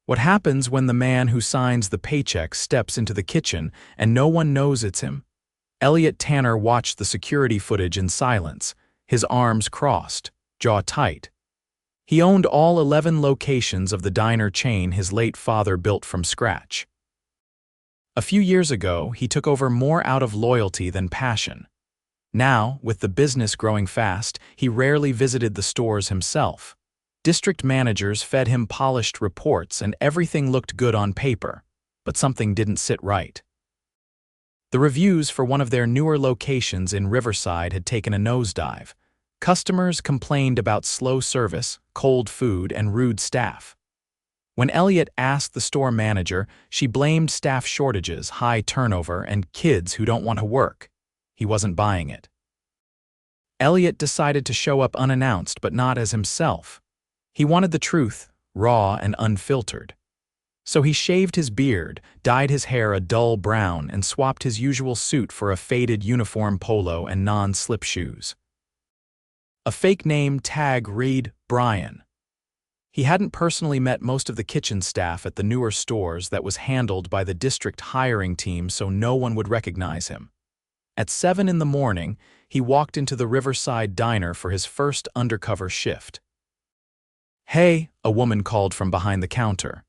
What happens when the man who signs the paycheck steps into the kitchen and no one knows it's him? Elliot Tanner watched the security footage in silence, his arms crossed, jaw tight. He owned all 11 locations of the diner chain his late father built from scratch. A few years ago, he took over more out of loyalty than passion. Now, with the business growing fast, he rarely visited the stores himself. District managers fed him polished reports and everything looked good on paper, but something didn't sit right. The reviews for one of their newer locations in Riverside had taken a nosedive. Customers complained about slow service, cold food, and rude staff. When Elliot asked the store manager, she blamed staff shortages, high turnover, and kids who don't want to work. He wasn't buying it. Elliot decided to show up unannounced, but not as himself. He wanted the truth, raw and unfiltered. So he shaved his beard, dyed his hair a dull brown, and swapped his usual suit for a faded uniform polo and non-slip shoes. A fake name tag read Brian. He hadn't personally met most of the kitchen staff at the newer stores that was handled by the district hiring team, so no one would recognize him. At 7 in the morning, he walked into the Riverside diner for his first undercover shift. "Hey," a woman called from behind the counter.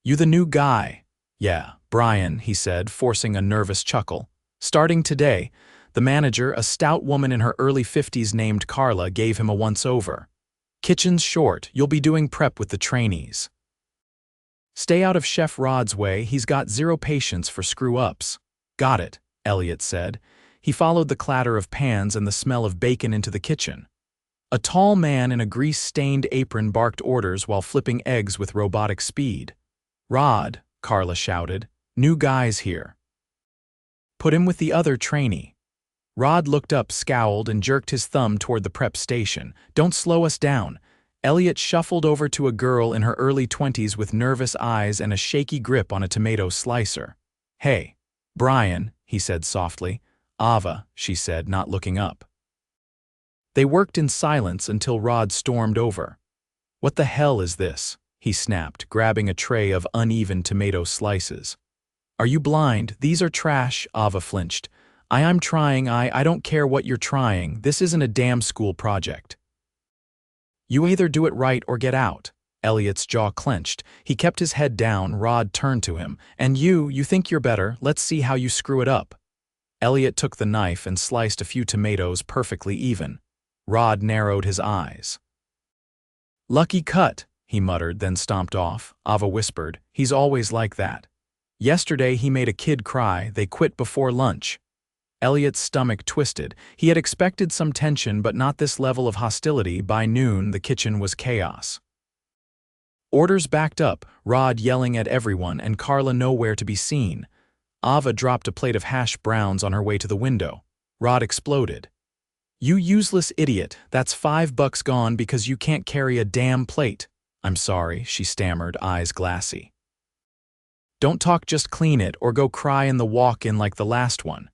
"You the new guy?" "Yeah, Brian," he said, forcing a nervous chuckle. Starting today, the manager, a stout woman in her early 50s named Carla, gave him a once-over. "Kitchen's short, you'll be doing prep with the trainees." "Stay out of Chef Rod's way, he's got zero patience for screw-ups." "Got it," Elliot said. He followed the clatter of pans and the smell of bacon into the kitchen. A tall man in a grease-stained apron barked orders while flipping eggs with robotic speed. "Rod," Carla shouted, "new guy's here." "Put him with the other trainee." Rod looked up, scowled, and jerked his thumb toward the prep station. "Don't slow us down." Elliot shuffled over to a girl in her early 20s with nervous eyes and a shaky grip on a tomato slicer. "Hey, Brian," he said softly. "Ava," she said, not looking up. They worked in silence until Rod stormed over. "What the hell is this?" he snapped, grabbing a tray of uneven tomato slices. "Are you blind? These are trash," Ava flinched. I'm trying, I don't care what you're trying. This isn't a damn school project." "You either do it right or get out." Elliot's jaw clenched. He kept his head down. Rod turned to him. "And you think you're better. Let's see how you screw it up." Elliot took the knife and sliced a few tomatoes perfectly even. Rod narrowed his eyes. "Lucky cut," he muttered, then stomped off. Ava whispered, "He's always like that. Yesterday he made a kid cry. They quit before lunch." Elliot's stomach twisted. He had expected some tension, but not this level of hostility. By noon, the kitchen was chaos. Orders backed up, Rod yelling at everyone, and Carla nowhere to be seen. Ava dropped a plate of hash browns on her way to the window. Rod exploded. "You useless idiot, that's $5 gone because you can't carry a damn plate." "I'm sorry," she stammered, eyes glassy. "Don't talk, just clean it, or go cry in the walk-in like the last one."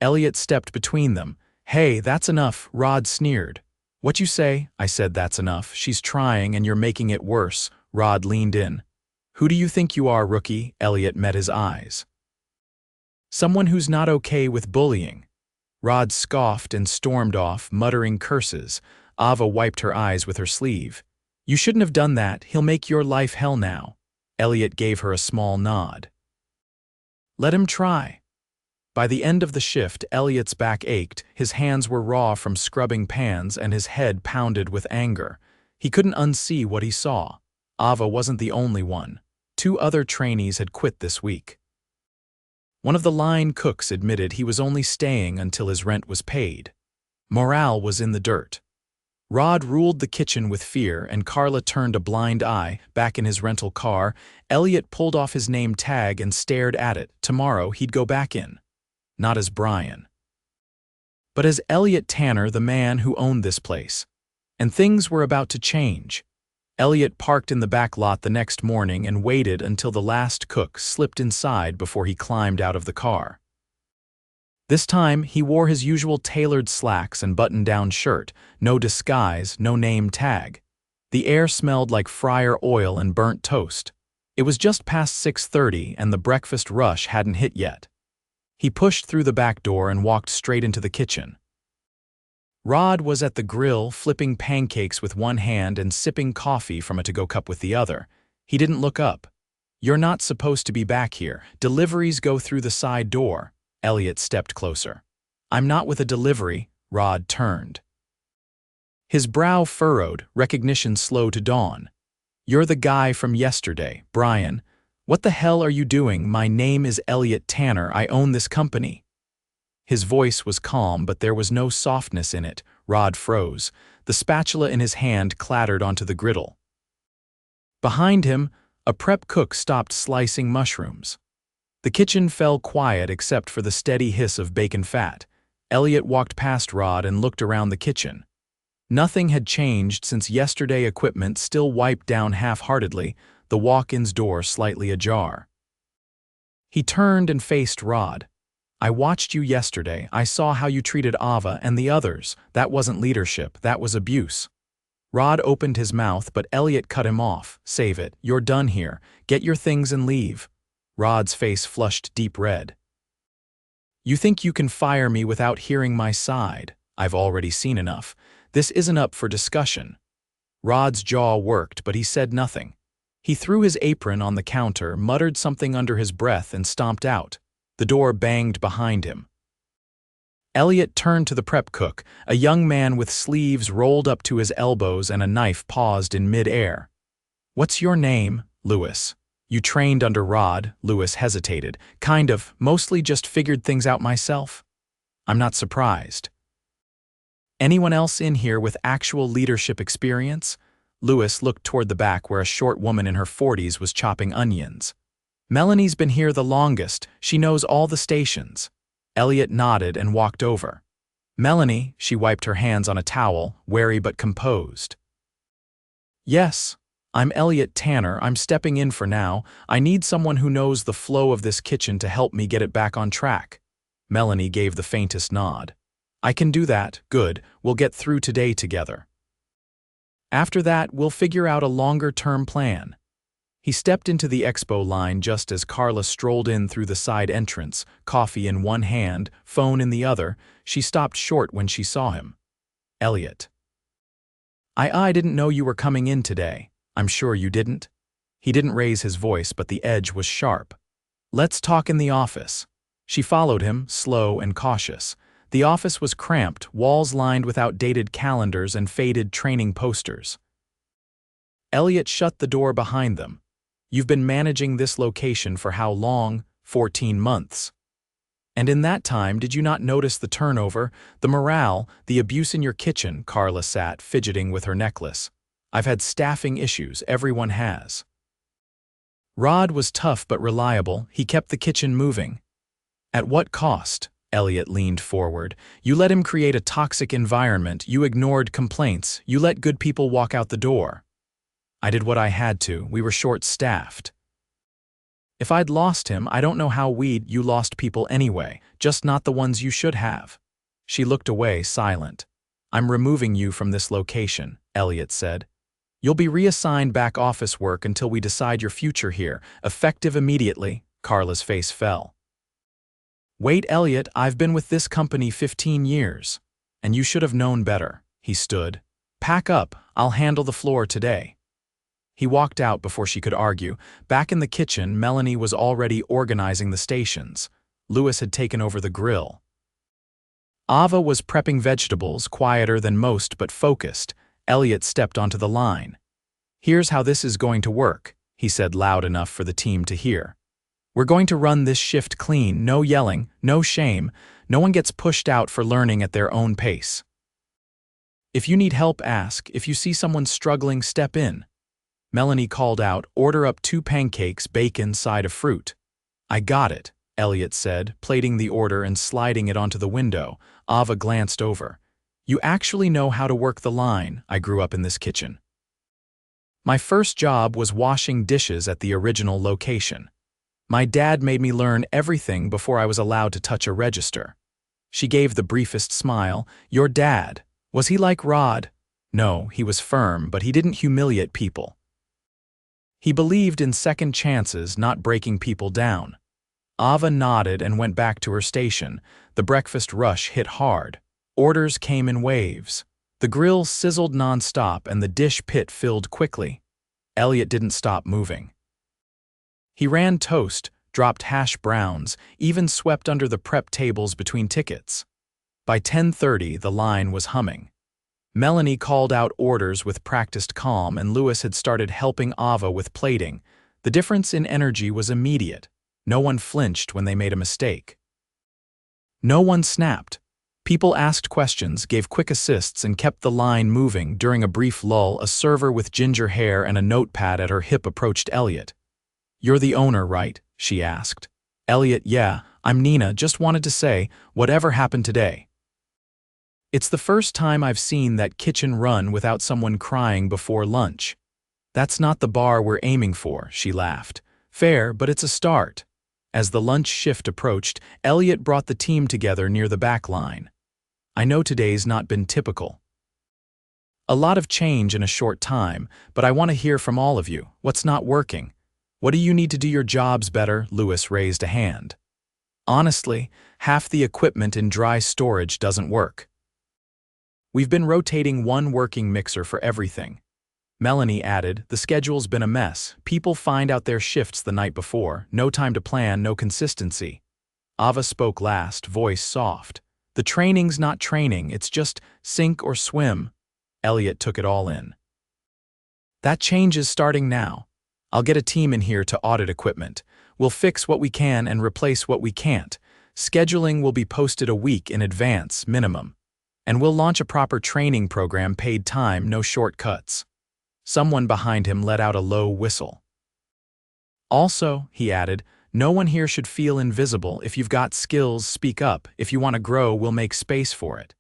Elliot stepped between them. "Hey, that's enough," Rod sneered. "What you say?" I said, "That's enough. She's trying and you're making it worse." Rod leaned in. "Who do you think you are, rookie?" Elliot met his eyes. "Someone who's not okay with bullying." Rod scoffed and stormed off, muttering curses. Ava wiped her eyes with her sleeve. "You shouldn't have done that. He'll make your life hell now." Elliot gave her a small nod. "Let him try." By the end of the shift, Elliot's back ached, his hands were raw from scrubbing pans, and his head pounded with anger. He couldn't unsee what he saw. Ava wasn't the only one. 2 other trainees had quit this week. One of the line cooks admitted he was only staying until his rent was paid. Morale was in the dirt. Rod ruled the kitchen with fear, and Carla turned a blind eye. Back in his rental car, Elliot pulled off his name tag and stared at it. Tomorrow he'd go back in. Not as Brian, but as Elliot Tanner, the man who owned this place. And things were about to change. Elliot parked in the back lot the next morning and waited until the last cook slipped inside before he climbed out of the car. This time, he wore his usual tailored slacks and button-down shirt, no disguise, no name tag. The air smelled like fryer oil and burnt toast. It was just past 6:30 and the breakfast rush hadn't hit yet. He pushed through the back door and walked straight into the kitchen. Rod was at the grill, flipping pancakes with one hand and sipping coffee from a to-go cup with the other. He didn't look up. "You're not supposed to be back here. Deliveries go through the side door." Elliot stepped closer. "I'm not with a delivery." Rod turned. His brow furrowed, recognition slow to dawn. "You're the guy from yesterday, Brian. What the hell are you doing? My name is Elliot Tanner. I own this company." His voice was calm, but there was no softness in it. Rod froze. The spatula in his hand clattered onto the griddle. Behind him, a prep cook stopped slicing mushrooms. The kitchen fell quiet except for the steady hiss of bacon fat. Elliot walked past Rod and looked around the kitchen. Nothing had changed since yesterday. Equipment still wiped down half-heartedly, the walk-in's door slightly ajar. He turned and faced Rod. "I watched you yesterday. I saw how you treated Ava and the others. That wasn't leadership, that was abuse." Rod opened his mouth, but Elliot cut him off. "Save it. You're done here. Get your things and leave." Rod's face flushed deep red. "You think you can fire me without hearing my side? I've already seen enough. This isn't up for discussion." Rod's jaw worked, but he said nothing. He threw his apron on the counter, muttered something under his breath, and stomped out. The door banged behind him. Elliot turned to the prep cook, a young man with sleeves rolled up to his elbows and a knife paused in mid-air. "What's your name?" "Lewis." "You trained under Rod?" Lewis hesitated. "Kind of, mostly just figured things out myself." "I'm not surprised." "Anyone else in here with actual leadership experience?" Lewis looked toward the back where a short woman in her 40s was chopping onions. "Melanie's been here the longest. She knows all the stations." Elliot nodded and walked over. "Melanie," she wiped her hands on a towel, wary but composed. "Yes, I'm Elliot Tanner. I'm stepping in for now. I need someone who knows the flow of this kitchen to help me get it back on track." Melanie gave the faintest nod. "I can do that. Good. We'll get through today together. After that, we'll figure out a longer-term plan." He stepped into the expo line just as Carla strolled in through the side entrance, coffee in one hand, phone in the other. She stopped short when she saw him. "Elliot." I didn't know you were coming in today." "I'm sure you didn't." He didn't raise his voice, but the edge was sharp. "Let's talk in the office." She followed him, slow and cautious. The office was cramped, walls lined with outdated calendars and faded training posters. Elliot shut the door behind them. "You've been managing this location for how long?" 14 months. "And in that time, did you not notice the turnover, the morale, the abuse in your kitchen?" Carla sat, fidgeting with her necklace. "I've had staffing issues, everyone has." Rod was tough but reliable. He kept the kitchen moving. "At what cost?" Elliot leaned forward. "You let him create a toxic environment. You ignored complaints. You let good people walk out the door." "I did what I had to. We were short-staffed." "If I'd lost him, I don't know how you lost people anyway, just not the ones you should have." She looked away, silent. "I'm removing you from this location," Elliot said. "You'll be reassigned back office work until we decide your future here, effective immediately." Carla's face fell. "Wait, Elliot, I've been with this company 15 years. And you should have known better." He stood. "Pack up, I'll handle the floor today." He walked out before she could argue. Back in the kitchen, Melanie was already organizing the stations. Lewis had taken over the grill. Ava was prepping vegetables, quieter than most but focused. Elliot stepped onto the line. "Here's how this is going to work," he said loud enough for the team to hear. "We're going to run this shift clean, no yelling, no shame. No one gets pushed out for learning at their own pace. If you need help, ask. If you see someone struggling, step in." Melanie called out, "Order up 2 pancakes, bacon, side of fruit." "I got it," Elliot said, plating the order and sliding it onto the window. Ava glanced over. "You actually know how to work the line. I grew up in this kitchen. My first job was washing dishes at the original location. My dad made me learn everything before I was allowed to touch a register." She gave the briefest smile. "Your dad, was he like Rod?" "No, he was firm, but he didn't humiliate people. He believed in second chances, not breaking people down. Ava nodded and went back to her station. The breakfast rush hit hard. Orders came in waves. The grill sizzled non-stop and the dish pit filled quickly. Elliot didn't stop moving. He ran toast, dropped hash browns, even swept under the prep tables between tickets. By 10:30, the line was humming. Melanie called out orders with practiced calm, and Louis had started helping Ava with plating. The difference in energy was immediate. No one flinched when they made a mistake. No one snapped. People asked questions, gave quick assists, and kept the line moving. During a brief lull, a server with ginger hair and a notepad at her hip approached Elliot. "You're the owner, right?" she asked. Elliot, "Yeah, I'm Nina. Just wanted to say, whatever happened today?" "It's the first time I've seen that kitchen run without someone crying before lunch." "That's not the bar we're aiming for," she laughed. "Fair, but it's a start." As the lunch shift approached, Elliot brought the team together near the back line. "I know today's not been typical. A lot of change in a short time, but I want to hear from all of you. What's not working? What do you need to do your jobs better?" Louis raised a hand. "Honestly, half the equipment in dry storage doesn't work. We've been rotating one working mixer for everything." Melanie added, "The schedule's been a mess. People find out their shifts the night before. No time to plan, no consistency." Ava spoke last, voice soft. "The training's not training, it's just sink or swim." Elliot took it all in. "That change is starting now. I'll get a team in here to audit equipment. We'll fix what we can and replace what we can't. Scheduling will be posted a week in advance, minimum. And we'll launch a proper training program, paid time, no shortcuts." Someone behind him let out a low whistle. "Also," he added, "no one here should feel invisible. If you've got skills, speak up. If you want to grow, we'll make space for it."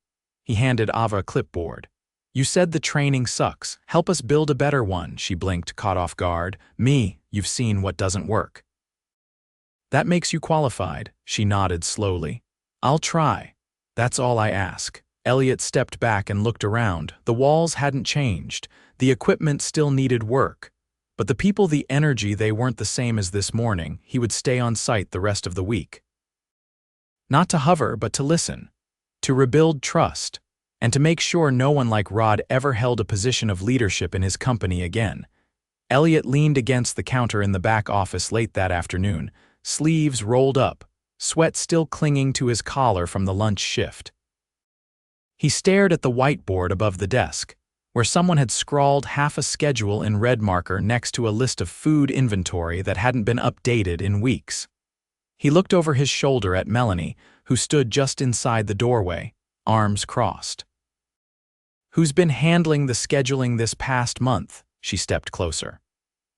He handed Ava a clipboard. "You said the training sucks. Help us build a better one." She blinked, caught off guard. You've seen what doesn't work." "That makes you qualified." She nodded slowly. "I'll try. That's all I ask." Elliot stepped back and looked around. The walls hadn't changed. The equipment still needed work. But the people, the energy, they weren't the same as this morning. He would stay on site the rest of the week. Not to hover, but to listen. To rebuild trust. And to make sure no one like Rod ever held a position of leadership in his company again. Elliot leaned against the counter in the back office late that afternoon, sleeves rolled up, sweat still clinging to his collar from the lunch shift. He stared at the whiteboard above the desk, where someone had scrawled half a schedule in red marker next to a list of food inventory that hadn't been updated in weeks. He looked over his shoulder at Melanie, who stood just inside the doorway, arms crossed. "Who's been handling the scheduling this past month?" She stepped closer.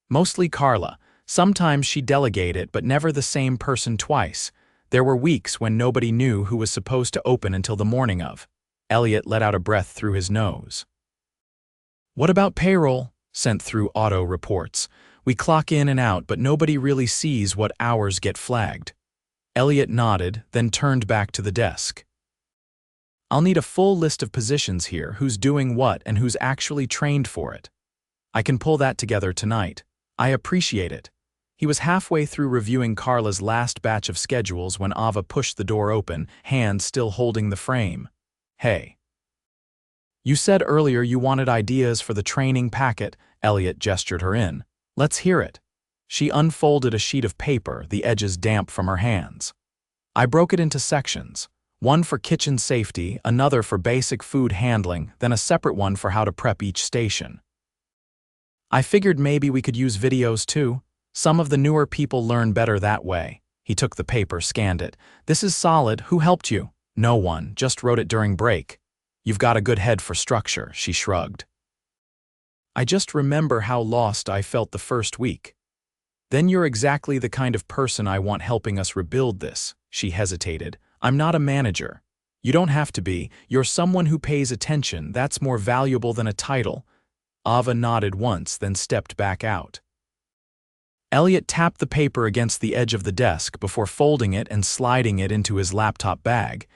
"Mostly Carla. Sometimes she delegated, but never the same person twice. There were weeks when nobody knew who was supposed to open until the morning of." Elliot let out a breath through his nose. "What about payroll?" Sent through auto reports. "We clock in and out, but nobody really sees what hours get flagged." Elliot nodded, then turned back to the desk. "I'll need a full list of positions here, who's doing what and who's actually trained for it. I can pull that together tonight. I appreciate it." He was halfway through reviewing Carla's last batch of schedules when Ava pushed the door open, hand still holding the frame. "Hey. You said earlier you wanted ideas for the training packet." Elliot gestured her in. "Let's hear it." She unfolded a sheet of paper, the edges damp from her hands. "I broke it into sections. One for kitchen safety, another for basic food handling, then a separate one for how to prep each station. I figured maybe we could use videos too. Some of the newer people learn better that way." He took the paper, scanned it. "This is solid. Who helped you?" "No one, just wrote it during break." "You've got a good head for structure," she shrugged. "I just remember how lost I felt the first week." "Then you're exactly the kind of person I want helping us rebuild this." She hesitated. "I'm not a manager. You don't have to be. You're someone who pays attention. That's more valuable than a title." Ava nodded once, then stepped back out. Elliot tapped the paper against the edge of the desk before folding it and sliding it into his laptop bag.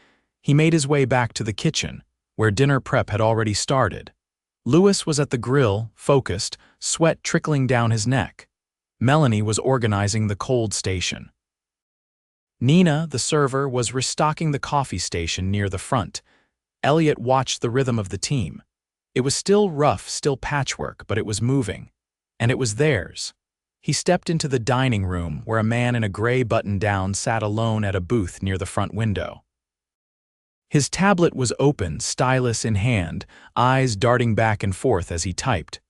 He made his way back to the kitchen, where dinner prep had already started. Louis was at the grill, focused, sweat trickling down his neck. Melanie was organizing the cold station. Nina, the server, was restocking the coffee station near the front. Elliot watched the rhythm of the team. It was still rough, still patchwork, but it was moving. And it was theirs. He stepped into the dining room where a man in a gray button-down sat alone at a booth near the front window. His tablet was open, stylus in hand, eyes darting back and forth as he typed.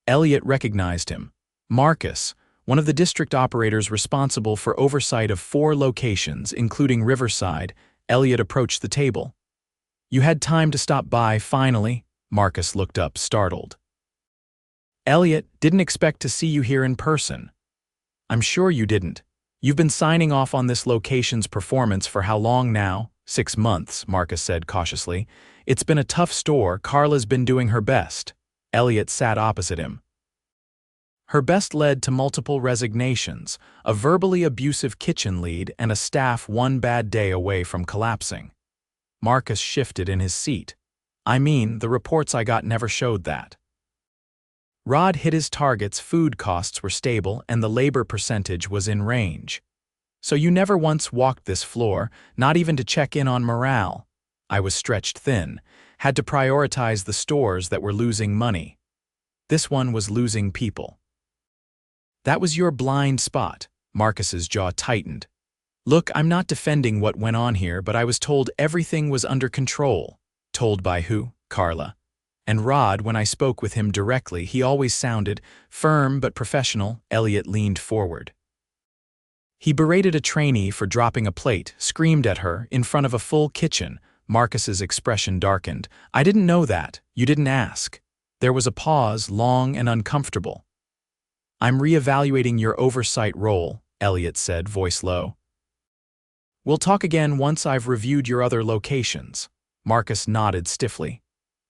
Elliot recognized him. Marcus, one of the district operators responsible for oversight of 4 locations, including Riverside. Elliot approached the table. "You had time to stop by, finally." Marcus looked up, startled. "Elliot, didn't expect to see you here in person." "I'm sure you didn't. You've been signing off on this location's performance for how long now?" 6 months, Marcus said cautiously. "It's been a tough store. Carla's been doing her best." Elliot sat opposite him. Her best led to multiple resignations, a verbally abusive kitchen lead, and a staff one bad day away from collapsing. Marcus shifted in his seat. "I mean, the reports I got never showed that." Rod hit his targets, food costs were stable, and the labor percentage was in range. "So you never once walked this floor, not even to check in on morale." "I was stretched thin, had to prioritize the stores that were losing money. This one was losing people." "That was your blind spot." Marcus's jaw tightened. "Look, I'm not defending what went on here, but I was told everything was under control." "Told by who?" "Carla. And Rod, when I spoke with him directly, he always sounded firm but professional." Elliot leaned forward. "He berated a trainee for dropping a plate, screamed at her, in front of a full kitchen." Marcus's expression darkened. "I didn't know that. You didn't ask." There was a pause, long and uncomfortable. "I'm reevaluating your oversight role," Elliot said, voice low. "We'll talk again once I've reviewed your other locations." Marcus nodded stiffly.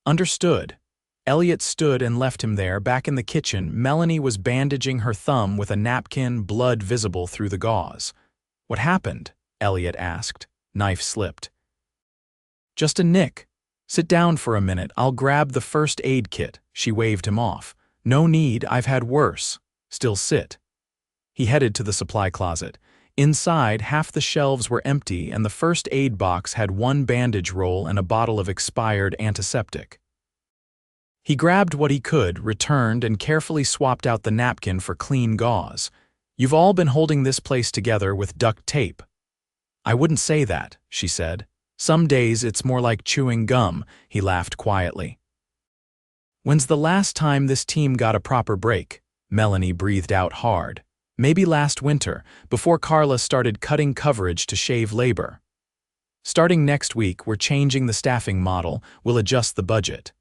"Understood." Elliot stood and left him there. Back in the kitchen, Melanie was bandaging her thumb with a napkin, blood visible through the gauze. "What happened?" Elliot asked. Knife slipped. "Just a nick. Sit down for a minute, I'll grab the first aid kit." She waved him off. "No need, I've had worse." "Still sit." He headed to the supply closet. Inside, half the shelves were empty and the first aid box had one bandage roll and a bottle of expired antiseptic. He grabbed what he could, returned, and carefully swapped out the napkin for clean gauze. "You've all been holding this place together with duct tape." "I wouldn't say that," she said. "Some days it's more like chewing gum." He laughed quietly. "When's the last time this team got a proper break?" Melanie breathed out hard. "Maybe last winter, before Carla started cutting coverage to shave labor. Starting next week, we're changing the staffing model. We'll adjust the budget.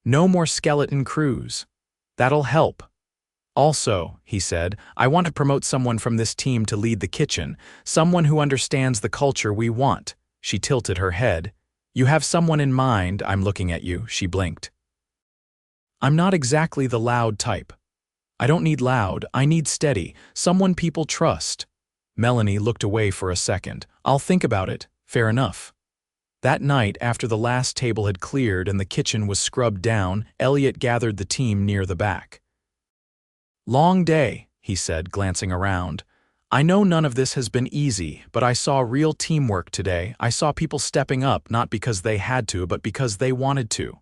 No more skeleton crews. That'll help. Also," he said, "I want to promote someone from this team to lead the kitchen, someone who understands the culture we want." She tilted her head. "You have someone in mind." "I'm looking at you," she blinked. "I'm not exactly the loud type." "I don't need loud, I need steady, someone people trust." Melanie looked away for a second. "I'll think about it." "Fair enough." That night, after the last table had cleared and the kitchen was scrubbed down, Elliot gathered the team near the back. "Long day," he said, glancing around. "I know none of this has been easy, but I saw real teamwork today. I saw people stepping up, not because they had to, but because they wanted to."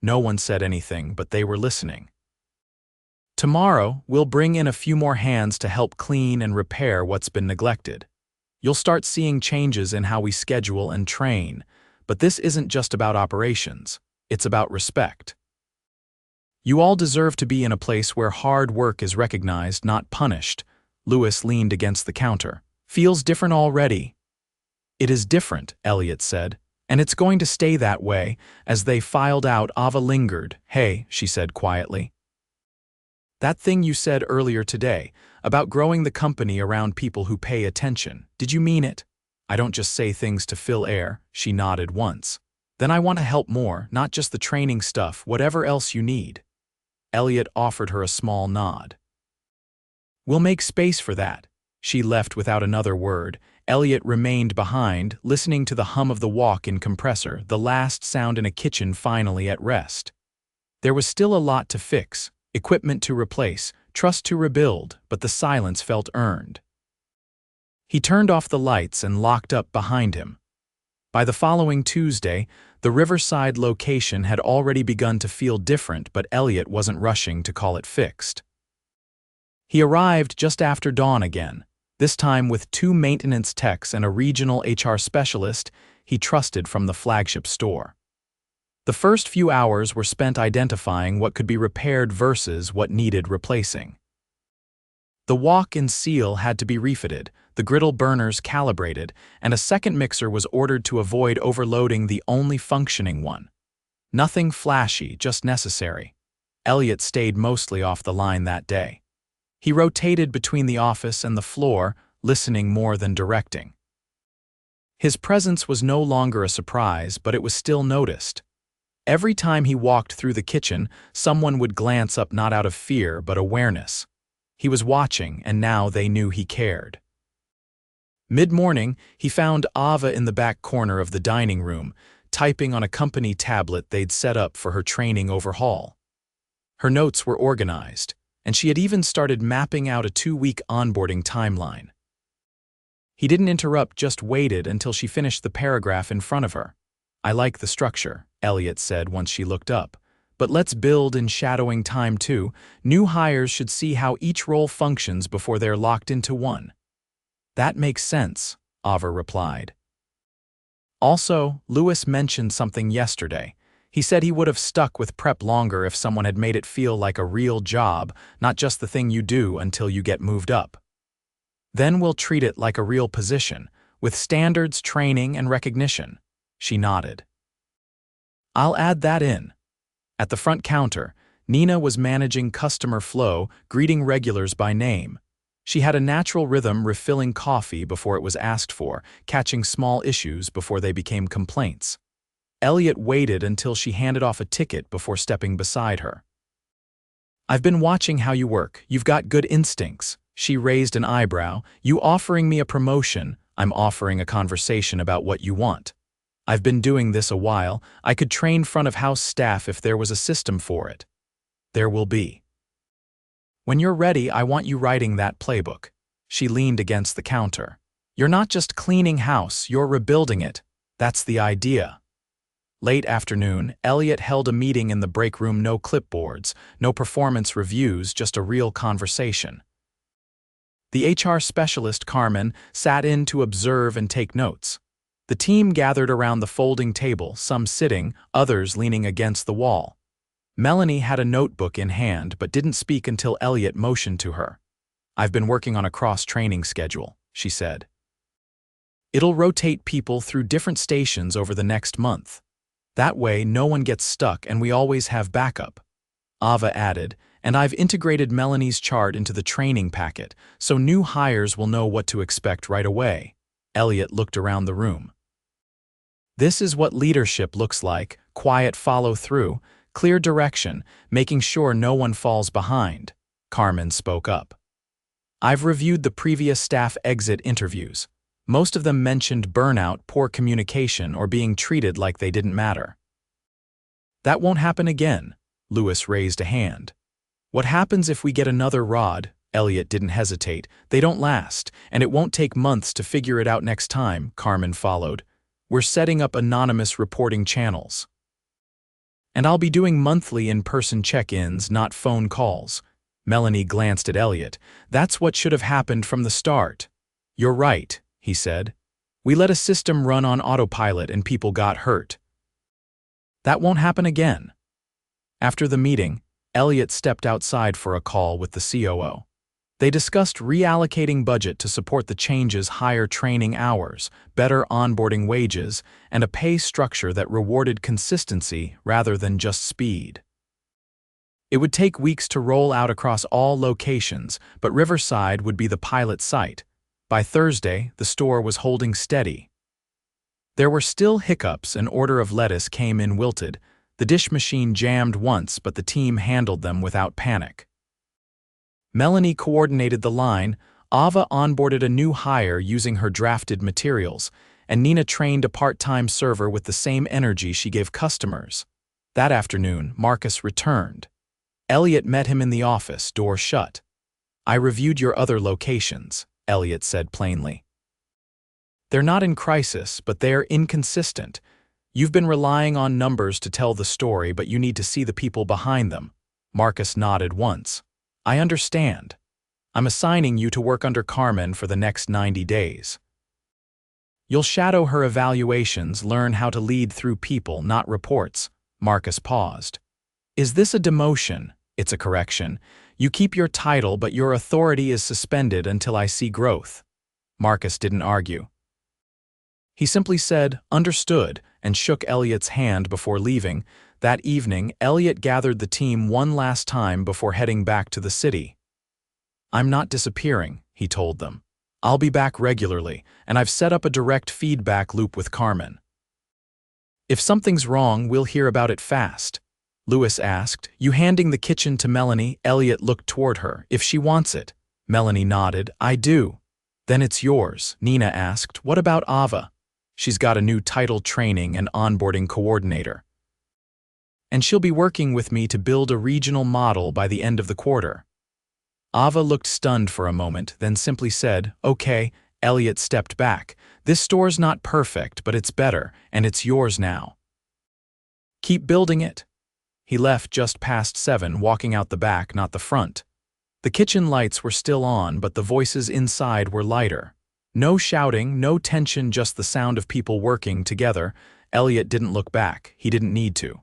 No one said anything, but they were listening. "Tomorrow, we'll bring in a few more hands to help clean and repair what's been neglected. You'll start seeing changes in how we schedule and train, but this isn't just about operations, it's about respect. You all deserve to be in a place where hard work is recognized, not punished." Lewis leaned against the counter. "Feels different already." "It is different," Elliot said, "and it's going to stay that way." As they filed out, Ava lingered. "Hey," she said quietly. "That thing you said earlier today, about growing the company around people who pay attention, did you mean it?" "I don't just say things to fill air." She nodded once. "Then I want to help more, not just the training stuff, whatever else you need." Elliot offered her a small nod. "We'll make space for that." She left without another word. Elliot remained behind, listening to the hum of the walk-in compressor, the last sound in a kitchen finally at rest. There was still a lot to fix. Equipment to replace, trust to rebuild, but the silence felt earned. He turned off the lights and locked up behind him. By the following Tuesday, the Riverside location had already begun to feel different, but Elliot wasn't rushing to call it fixed. He arrived just after dawn again, this time with 2 maintenance techs and a regional HR specialist he trusted from the flagship store. The first few hours were spent identifying what could be repaired versus what needed replacing. The wok and seal had to be refitted, the griddle burners calibrated, and a second mixer was ordered to avoid overloading the only functioning one. Nothing flashy, just necessary. Elliot stayed mostly off the line that day. He rotated between the office and the floor, listening more than directing. His presence was no longer a surprise, but it was still noticed. Every time he walked through the kitchen, someone would glance up, not out of fear but awareness. He was watching, and now they knew he cared. Mid-morning, he found Ava in the back corner of the dining room, typing on a company tablet they'd set up for her training overhaul. Her notes were organized, and she had even started mapping out a 2-week onboarding timeline. He didn't interrupt, just waited until she finished the paragraph in front of her. "I like the structure," Elliot said once she looked up. "But let's build in shadowing time too. New hires should see how each role functions before they're locked into one." "That makes sense," Ava replied. Also, Lewis mentioned something yesterday. He said he would have stuck with prep longer if someone had made it feel like a real job, not just the thing you do until you get moved up. "Then we'll treat it like a real position, with standards, training, and recognition." She nodded. "I'll add that in." At the front counter, Nina was managing customer flow, greeting regulars by name. She had a natural rhythm, refilling coffee before it was asked for, catching small issues before they became complaints. Elliot waited until she handed off a ticket before stepping beside her. "I've been watching how you work. You've got good instincts." She raised an eyebrow. "You offering me a promotion? I'm offering a conversation about what you want. I've been doing this a while. I could train front-of-house staff if there was a system for it." "There will be. When you're ready, I want you writing that playbook." She leaned against the counter. "You're not just cleaning house, you're rebuilding it. That's the idea." Late afternoon, Elliot held a meeting in the break room. No clipboards, no performance reviews, just a real conversation. The HR specialist, Carmen, sat in to observe and take notes. The team gathered around the folding table, some sitting, others leaning against the wall. Melanie had a notebook in hand but didn't speak until Elliot motioned to her. "I've been working on a cross-training schedule," she said. "It'll rotate people through different stations over the next month. That way, no one gets stuck and we always have backup." Ava added, "And I've integrated Melanie's chart into the training packet, so new hires will know what to expect right away." Elliot looked around the room. "This is what leadership looks like: quiet follow-through, clear direction, making sure no one falls behind." Carmen spoke up. "I've reviewed the previous staff exit interviews. Most of them mentioned burnout, poor communication, or being treated like they didn't matter." "That won't happen again." Lewis raised a hand. "What happens if we get another Rod?" Elliot didn't hesitate. "They don't last, and it won't take months to figure it out next time," Carmen followed. "We're setting up anonymous reporting channels. And I'll be doing monthly in-person check-ins, not phone calls." Melanie glanced at Elliot. "That's what should have happened from the start." "You're right," he said. "We let a system run on autopilot and people got hurt." "That won't happen again." After the meeting, Elliot stepped outside for a call with the COO. They discussed reallocating budget to support the changes: higher training hours, better onboarding wages, and a pay structure that rewarded consistency rather than just speed. It would take weeks to roll out across all locations, but Riverside would be the pilot site. By Thursday, the store was holding steady. There were still hiccups. An order of lettuce came in wilted. The dish machine jammed once, but the team handled them without panic. Melanie coordinated the line, Ava onboarded a new hire using her drafted materials, and Nina trained a part-time server with the same energy she gave customers. That afternoon, Marcus returned. Elliot met him in the office, door shut. I reviewed your other locations, Elliot said plainly. They're not in crisis, but they're inconsistent. You've been relying on numbers to tell the story, but you need to see the people behind them. Marcus nodded once. I understand. I'm assigning you to work under Carmen for the next 90 days. You'll shadow her evaluations, learn how to lead through people, not reports. Marcus paused. Is this a demotion? It's a correction. You keep your title, but your authority is suspended until I see growth. Marcus didn't argue. He simply said, understood, and shook Elliot's hand before leaving. That evening, Elliot gathered the team one last time before heading back to the city. I'm not disappearing, he told them. I'll be back regularly, and I've set up a direct feedback loop with Carmen. If something's wrong, we'll hear about it fast. Lewis asked, you handing the kitchen to Melanie? Elliot looked toward her. If she wants it. Melanie nodded. I do. Then it's yours. Nina asked, what about Ava? She's got a new title, training and onboarding coordinator. And she'll be working with me to build a regional model by the end of the quarter. Ava looked stunned for a moment, then simply said, okay. Elliot stepped back. This store's not perfect, but it's better, and it's yours now. Keep building it. He left just past 7, walking out the back, not the front. The kitchen lights were still on, but the voices inside were lighter. No shouting, no tension, just the sound of people working together. Elliot didn't look back. He didn't need to.